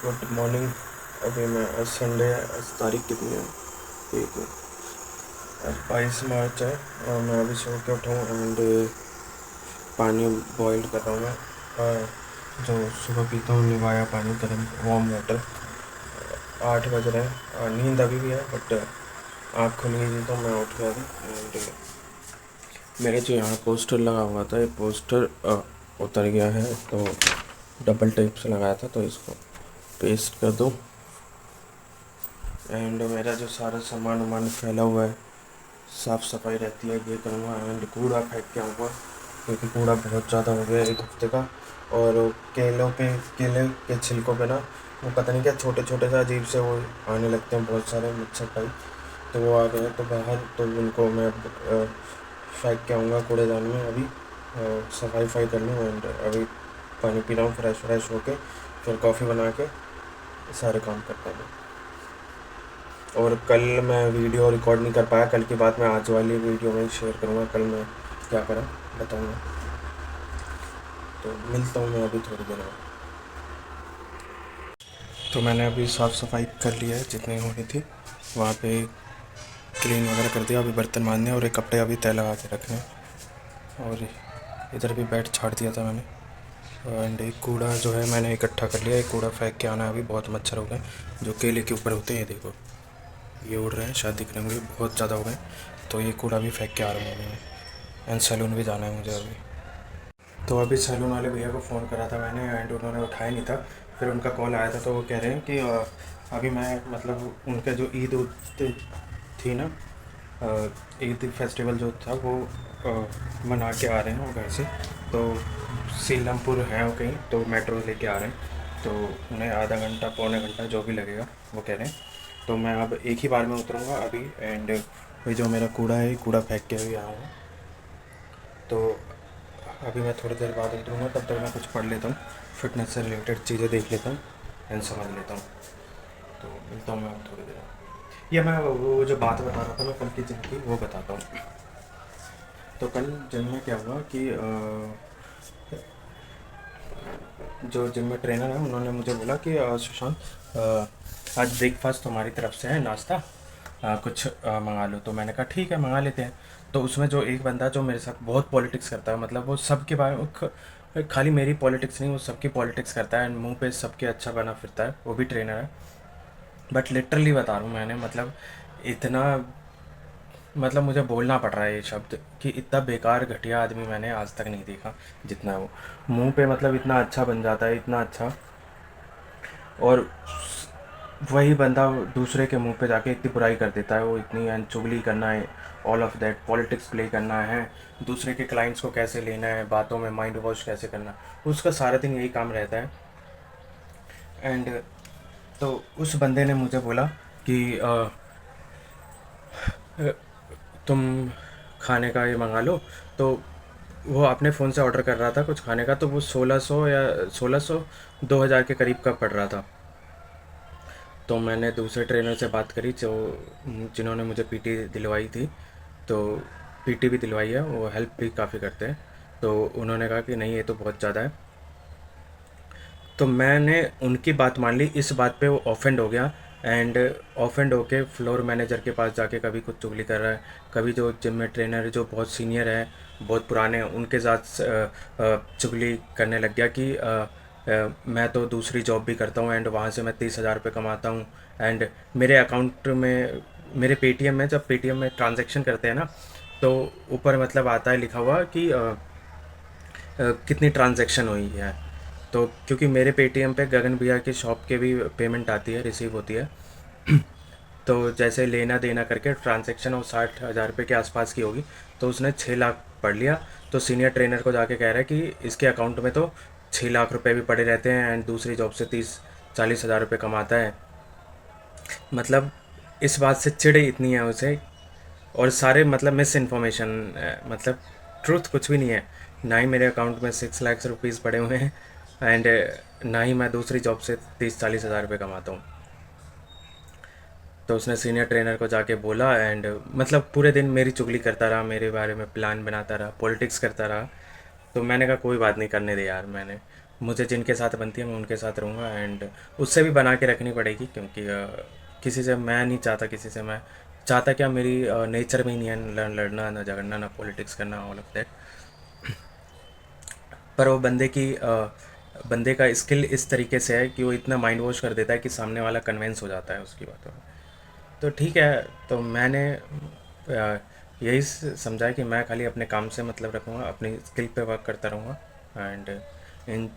Good morning. अभी मैं आज संडे है, आज तारीख कितनी है? एक आज 22 मार्च है और मैं अभी सो के उठा हूँ एंड पानी बॉईल कर रहा हूँ मैं। जो सुबह पीता हूँ निवाया पानी, गर्म वार्म वाटर। 8 बज रहे हैं और नींद अभी भी है बट आँख खुल गई थी तो मैं उठ गया था। एंड मेरे जो यहाँ पोस्टर लगा हुआ था, ये पोस्टर उतर गया है तो डबल टेप से लगाया था, तो इसको पेस्ट कर दूँ। एंड मेरा जो सारा सामान वामान फैला हुआ है, साफ़ सफाई रहती है, ये करूँगा। एंड कूड़ा फेंक के आऊँगा क्योंकि कूड़ा बहुत ज़्यादा हो गया एक हफ्ते का। और केले के छिलकों पे ना वो पता नहीं क्या छोटे छोटे से अजीब से वो आने लगते हैं, बहुत सारे मच्छर टाइप। तो वो आ गए हैं तो बाहर, तो उनको मैं फेंक के आऊँगा कूड़ेदान में अभी। सफाई वफाई कर लूँ एंड अभी पानी पी रहा हूँ फ्रेश होके, फिर कॉफ़ी बना के सारे काम करता हूँ। और कल मैं वीडियो रिकॉर्ड नहीं कर पाया, कल की बात मैं आज वाली वीडियो में शेयर करूँगा। कल मैं क्या करा बताऊँगा। तो मिलता हूँ मैं अभी थोड़ी देर में। तो मैंने अभी साफ़ सफाई कर लिया है जितनी होनी थी, वहाँ पे क्लीन वगैरह कर दिया। अभी बर्तन मांजने और एक कपड़े अभी तय लगा के रखने हैं। और इधर भी बेड छाड़ दिया था मैंने। एंड एक कूड़ा जो है मैंने इकट्ठा कर लिया, एक कूड़ा फेंक के आना है। अभी बहुत मच्छर हो गए जो केले के ऊपर होते हैं, देखो ये उड़ रहे हैं, शायद दिख रहे होंगे, बहुत ज़्यादा हो गए। तो ये कूड़ा भी फेंक के आ रहा हूँ अभी मैं। एंड सैलून भी जाना है मुझे अभी। तो अभी सैलून वाले भैया को फ़ोन करा था मैंने एंड उन्होंने उठाया नहीं था। फिर उनका कॉल आया था तो वो कह रहे हैं कि अभी मैं मतलब उनका जो ईद थी ना, ईद फेस्टिवल जो था वो मना के आ रहे हैं वो घर से। तो सीलमपुर हैं वो कहीं, तो मेट्रो लेके आ रहे हैं। तो उन्हें आधा घंटा पौने घंटा जो भी लगेगा वो कह रहे हैं। तो मैं अब एक ही बार में उतरूँगा अभी। एंड वही जो मेरा कूड़ा है, कूड़ा फेंक के भी आया हूँ। तो अभी मैं थोड़ी देर बाद उतरूँगा, तब तक मैं कुछ पढ़ लेता हूँ, फिटनेस से रिलेटेड चीज़ें देख लेता हूँ एंड समझ लेता हूँ। तो मिलता हूँ मैं अब थोड़ी देर में। या मैं वो जो बात बता रहा था मैं कल की जिम की, वो बताता हूँ। तो कल जिम में क्या हुआ कि जो जिम में ट्रेनर है उन्होंने मुझे बोला कि सुशांत, आज ब्रेकफास्ट तुम्हारी तरफ से है, नाश्ता कुछ मंगा लो। तो मैंने कहा ठीक है मंगा लेते हैं। तो उसमें जो एक बंदा जो मेरे साथ बहुत पॉलिटिक्स करता है, मतलब वो सबके बारे में खाली मेरी पॉलिटिक्स नहीं, वो सबकी पॉलिटिक्स करता है एंड मुंह पे सबके अच्छा बना फिरता है, वो भी ट्रेनर है। बट लिटरली बता रहा हूँ मैंने, मतलब इतना, मतलब मुझे बोलना पड़ रहा है ये शब्द कि इतना बेकार घटिया आदमी मैंने आज तक नहीं देखा जितना वो। मुंह पे मतलब इतना अच्छा बन जाता है, इतना अच्छा। और वही बंदा दूसरे के मुंह पे जाके इतनी बुराई कर देता है, वो इतनी एंड चुगली करना है, all of that politics play करना है, दूसरे के क्लाइंट्स को कैसे लेना है, बातों में माइंड वॉश कैसे करना है, उसका सारा दिन यही काम रहता है। एंड तो उस बंदे ने मुझे बोला कि तुम खाने का ये मंगा लो। तो वो अपने फ़ोन से ऑर्डर कर रहा था कुछ खाने का, तो वो 1600 या 1600 2000 के करीब का पड़ रहा था। तो मैंने दूसरे ट्रेनर से बात करी जो जिन्होंने मुझे पीटी दिलवाई थी। तो पीटी भी दिलवाई है, वो हेल्प भी काफ़ी करते हैं। तो उन्होंने कहा कि नहीं ये तो बहुत ज़्यादा है। तो मैंने उनकी बात मान ली, इस बात पे वो ऑफेंड हो गया। एंड ऑफेंड होके फ्लोर मैनेजर के पास जाके कभी कुछ चुगली कर रहा है, कभी जो जिम में ट्रेनर है जो बहुत सीनियर है, बहुत पुराने हैं, उनके साथ चुगली करने लग गया कि मैं तो दूसरी जॉब भी करता हूँ एंड वहाँ से मैं 30,000 रुपये कमाता हूँ। एंड मेरे अकाउंट में, मेरे पेटीएम में, जब पेटीएम में ट्रांजैक्शन करते हैं ना, तो ऊपर मतलब आता है लिखा हुआ कि कितनी ट्रांजैक्शन हुई है। तो क्योंकि मेरे पेटीएम पे गगन भैया की शॉप के भी पेमेंट आती है, रिसीव होती है। तो जैसे लेना देना करके ट्रांजैक्शन वो 60,000 रुपये के आसपास की होगी। तो उसने 6 लाख पढ़ लिया। तो सीनियर ट्रेनर को जाके कह रहा है कि इसके अकाउंट में तो 6 लाख रुपए भी पड़े रहते हैं एंड दूसरी जॉब से 30-40 हज़ार रुपये कमाता है। मतलब इस बात से चिढ़ इतनी है उसे। और सारे मतलब मिस इन्फॉर्मेशन, मतलब ट्रूथ कुछ भी नहीं है। ना ही मेरे अकाउंट में 6 लाख रुपीज़ पड़े हुए हैं एंड ना ही मैं दूसरी जॉब से 30-40 हज़ार रुपये कमाता हूँ। तो उसने सीनियर ट्रेनर को जाके बोला एंड मतलब पूरे दिन मेरी चुगली करता रहा, मेरे बारे में प्लान बनाता रहा, पॉलिटिक्स करता रहा। तो मैंने कहा कोई बात नहीं, करने दे यार। मैंने मुझे जिनके साथ बनती है मैं उनके साथ रहूँगा, एंड उससे भी बना के रखनी पड़ेगी, क्योंकि किसी से मैं नहीं चाहता, किसी से मैं चाहता क्या, मेरी नेचर में ही नहीं है लड़ना, ना झगड़ना, ना पॉलिटिक्स करना, ऑल ऑफ दैट। पर वो बंदे का स्किल इस तरीके से है कि वो इतना माइंड वॉश कर देता है कि सामने वाला कन्वेंस हो जाता है उसकी बातों में। तो ठीक है, तो मैंने यही समझा है कि मैं खाली अपने काम से मतलब रखूँगा, अपनी स्किल पे वर्क करता रहूँगा, एंड इन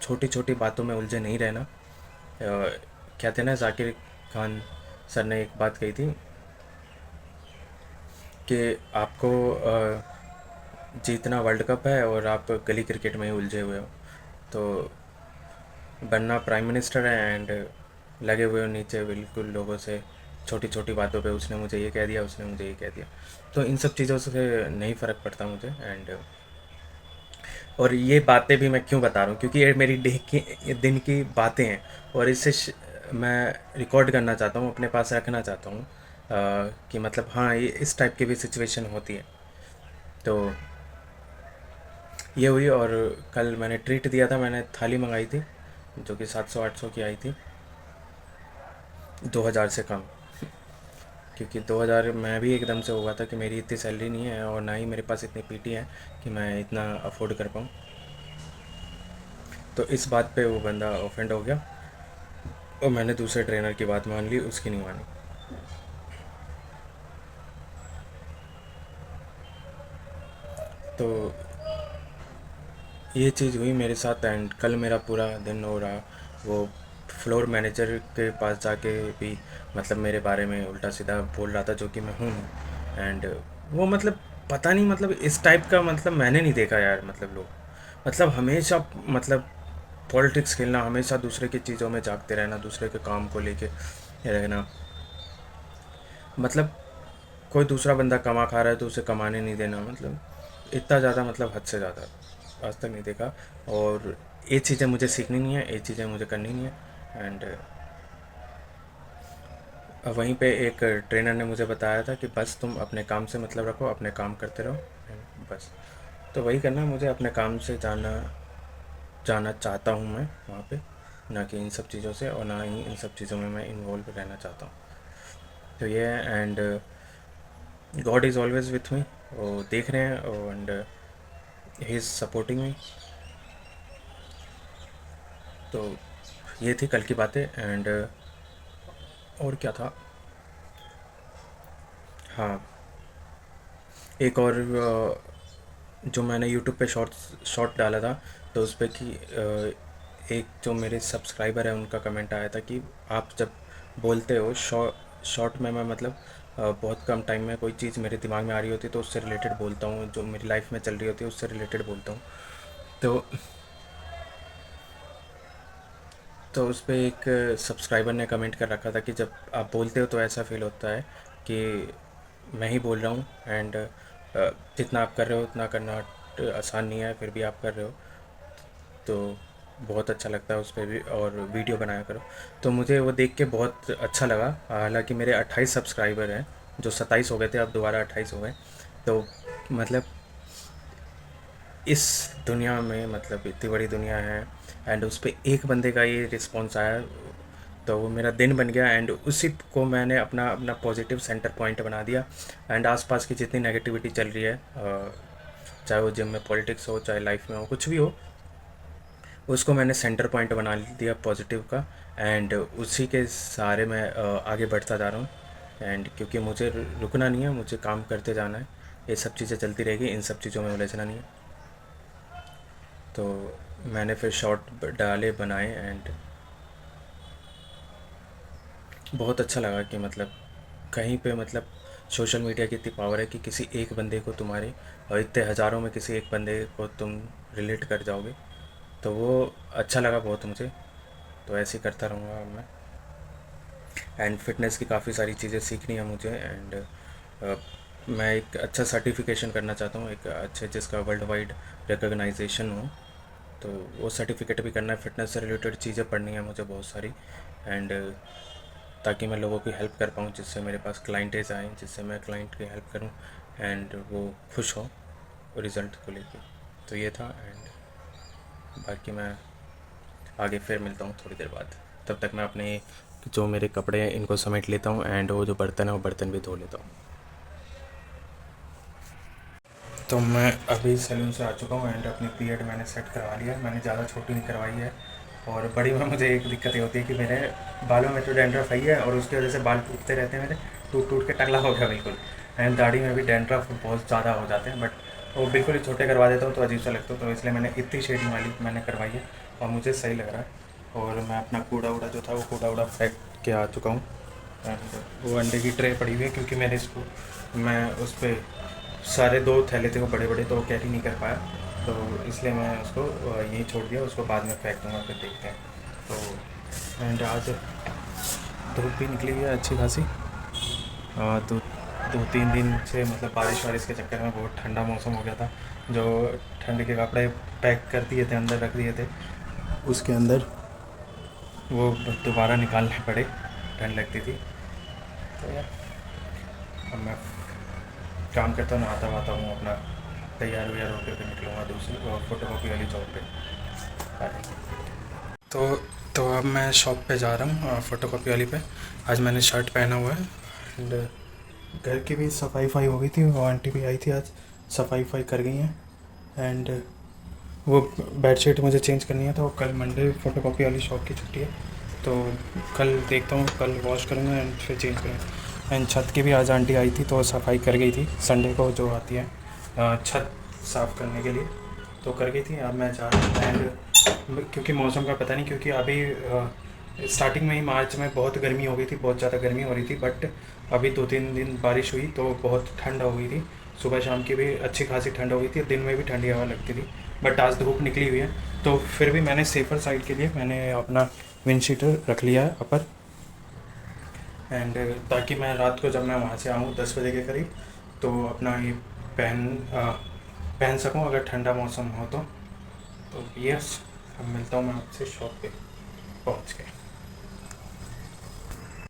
छोटी छोटी बातों में उलझे नहीं रहना। कहते हैं ना, जाकिर खान सर ने एक बात कही थी कि आपको जीतना वर्ल्ड कप है और आप गली क्रिकेट में ही उलझे हुए हो। तो बनना प्राइम मिनिस्टर है एंड लगे हुए हो नीचे बिल्कुल लोगों से, छोटी छोटी बातों पे उसने मुझे ये कह दिया, उसने मुझे ये कह दिया। तो इन सब चीज़ों से नहीं फ़र्क पड़ता मुझे, एंड और ये बातें भी मैं क्यों बता रहा हूँ, क्योंकि ये मेरी दिन की बातें हैं, और मैं रिकॉर्ड करना चाहता हूँ, अपने पास रखना चाहता हूँ, कि मतलब हाँ, ये इस टाइप की भी सिचुएशन होती है। तो ये हुई, और कल मैंने ट्रीट दिया था, मैंने थाली मंगाई थी जो कि 700-800 की आई थी, 2000 से कम। क्योंकि 2000 मैं भी एकदम से हुआ था कि मेरी इतनी सैलरी नहीं है और ना ही मेरे पास इतनी पीटी है कि मैं इतना अफोर्ड कर पाऊँ। तो इस बात पे वो बंदा ऑफेंड हो गया, और मैंने दूसरे ट्रेनर की बात मान ली, उसकी नहीं मानी। तो ये चीज़ हुई मेरे साथ, एंड कल मेरा पूरा दिन हो रहा, वो फ्लोर मैनेजर के पास जाके भी मतलब मेरे बारे में उल्टा सीधा बोल रहा था, जो कि मैं हूँ नहीं। एंड वो मतलब पता नहीं, मतलब इस टाइप का मतलब मैंने नहीं देखा यार, मतलब लोग मतलब हमेशा मतलब पॉलिटिक्स खेलना, हमेशा दूसरे की चीज़ों में झांकते रहना, दूसरे के काम को लेके रहना। मतलब कोई दूसरा बंदा कमा खा रहा है तो उसे कमाने नहीं देना, मतलब इतना ज़्यादा, मतलब हद से ज़्यादा आज तक नहीं देखा। और ये चीज़ें मुझे सीखनी नहीं है, ये चीज़ें मुझे करनी नहीं है। एंड वहीं पे एक ट्रेनर ने मुझे बताया था कि बस तुम अपने काम से मतलब रखो, अपने काम करते रहो, and बस। तो वही करना है मुझे, अपने काम से जाना जाना चाहता हूँ मैं वहाँ पे, ना कि इन सब चीज़ों से, और ना ही इन सब चीज़ों में मैं इन्वॉल्व रहना चाहता हूँ। तो ये है, and God is always with me, वो देख रहे हैं, and he is supporting me. तो ये थी कल की बातें, एंड और क्या था, हाँ, एक और जो मैंने यूट्यूब पे शॉर्ट डाला था, तो उस पर कि एक जो मेरे सब्सक्राइबर है उनका कमेंट आया था कि आप जब बोलते हो शॉर्ट में, मैं मतलब बहुत कम टाइम में कोई चीज़ मेरे दिमाग में आ रही होती है तो उससे रिलेटेड बोलता हूँ, जो मेरी लाइफ में चल रही होती है उससे रिलेटेड बोलता हूँ। तो उस पर एक सब्सक्राइबर ने कमेंट कर रखा था कि जब आप बोलते हो तो ऐसा फील होता है कि मैं ही बोल रहा हूँ, एंड जितना आप कर रहे हो उतना करना आसान नहीं है, फिर भी आप कर रहे हो, तो बहुत अच्छा लगता है उस पर भी, और वीडियो बनाया करो। तो मुझे वो देख के बहुत अच्छा लगा। हालांकि मेरे 28 सब्सक्राइबर हैं, जो 27 हो गए थे, अब दोबारा 28 हो गए। तो मतलब इस दुनिया में, मतलब इतनी बड़ी दुनिया है, एंड उस पर एक बंदे का ये रिस्पॉन्स आया, तो वो मेरा दिन बन गया, एंड उसी को मैंने अपना अपना पॉजिटिव सेंटर पॉइंट बना दिया। एंड आसपास की जितनी नेगेटिविटी चल रही है, चाहे वो जिम में पॉलिटिक्स हो, चाहे लाइफ में हो, कुछ भी हो, उसको मैंने सेंटर पॉइंट बना दिया पॉजिटिव का, एंड उसी के सहारे मैं आगे बढ़ता जा रहा हूँ। एंड क्योंकि मुझे रुकना नहीं है, मुझे काम करते जाना है, ये सब चीज़ें चलती रहेगी, इन सब चीज़ों में उलझना नहीं है। तो मैंने फिर शॉर्ट डाले, बनाए, एंड बहुत अच्छा लगा कि मतलब कहीं पे मतलब सोशल मीडिया की इतनी पावर है कि किसी एक बंदे को तुम्हारे, और इतने हज़ारों में किसी एक बंदे को तुम रिलेट कर जाओगे। तो वो अच्छा लगा बहुत मुझे। तो ऐसे ही करता रहूँगा मैं, एंड फिटनेस की काफ़ी सारी चीज़ें सीखनी है मुझे, एंड मैं एक अच्छा सर्टिफिकेशन करना चाहता हूँ, एक अच्छे जिसका वर्ल्ड वाइड रिकग्नाइजेशन हो। तो वो सर्टिफिकेट भी करना है, फिटनेस से रिलेटेड चीज़ें पढ़नी है मुझे बहुत सारी, एंड ताकि मैं लोगों की हेल्प कर पाऊँ, जिससे मेरे पास क्लाइंटेज आएँ, जिससे मैं क्लाइंट की हेल्प करूँ, एंड वो खुश हो रिज़ल्ट को लेके। तो ये था, एंड बाकी मैं आगे फिर मिलता हूँ थोड़ी देर बाद। तब तक मैं अपने जो मेरे कपड़े हैं इनको समेट लेता हूँ एंड वो जो बर्तन है वो बर्तन भी धो लेता हूँ। तो मैं अभी सैलून से आ चुका हूँ एंड अपनी पीरियड मैंने सेट करवा लिया है। मैंने ज़्यादा छोटी नहीं करवाई है। और बड़ी में मुझे एक दिक्कत ये होती है कि मेरे बालों में तो डैंड्रफ आई है और उसकी वजह से बाल टूटते रहते हैं मेरे, टूट टूट के टकला हो गया बिल्कुल। एंड दाढ़ी में भी डैंड्रफ बहुत ज़्यादा हो जाते हैं, बट वो बिल्कुल ही छोटे करवा देता हूँ तो अजीब सा लगता है, तो इसलिए मैंने इतनी शेडिंग वाली मैंने करवाई है और मुझे सही लग रहा है। और मैं अपना कूड़ा वूड़ा जो था वो कूड़ा वूड़ा फेंक के आ चुका हूँ। एंड वो अंडे की ट्रे पड़ी हुई है क्योंकि मैंने इसको, मैं उस पर सारे 2 थैले थे वो बड़े बड़े, तो वो कैरी नहीं कर पाया, तो इसलिए मैं उसको यहीं छोड़ दिया, उसको बाद में फेंक दूँगा, फिर देखते हैं। तो एंड आज धूप भी निकली हुई है अच्छी खासी। दो 2-3 दिन से मतलब बारिश वारिश के चक्कर में बहुत ठंडा मौसम हो गया था। जो ठंड के कपड़े पैक कर दिए थे, अंदर रख दिए थे, उसके अंदर वो दोबारा निकालने पड़े, ठंड लगती थी। तो यार अब मैं काम करता हूँ, नहाता वहाता हूँ अपना, तैयार व्यार होकर फिर निकलूँगा दूसरी फ़ोटो कॉपी वाली जॉब पे। बाय। तो तो अब मैं शॉप पे जा रहा हूँ फ़ोटो कॉपी वाली पे। आज मैंने शर्ट पहना हुआ है एंड घर की भी सफाई वफाई हो गई थी, वो आंटी भी आई थी आज, सफाई वफाई कर गई हैं। एंड वो बेडशीट मुझे चेंज करनी है, तो कल मंडे फ़ोटो कॉपी वाली शॉप की छुट्टी है, तो कल देखता हूँ, कल वॉश करूँगा एंड फिर चेंज करूँगा। एंड छत की भी आज आंटी आई थी तो सफाई कर गई थी, संडे को जो आती है छत साफ़ करने के लिए, तो कर गई थी। अब मैं जा रहा हूँ एंड क्योंकि मौसम का पता नहीं, क्योंकि अभी स्टार्टिंग में ही मार्च में बहुत गर्मी हो गई थी, बहुत ज़्यादा गर्मी हो रही थी, बट अभी 2-3 दिन बारिश हुई तो बहुत ठंड हो गई थी। सुबह शाम की भी अच्छी खासी ठंड हो गई थी, दिन में भी ठंडी हवा लगती थी, बट आज धूप निकली हुई है। तो फिर भी मैंने सेफ़र साइड के लिए मैंने अपना विंड शीटर रख लिया है अपर, एंड ताकि मैं रात को जब मैं वहाँ से आऊँ 10 बजे के करीब, तो अपना ये पहन सकूँ अगर ठंडा मौसम हो तो। यस, अब मिलता हूँ मैं आपसे शॉप पे पहुँच के।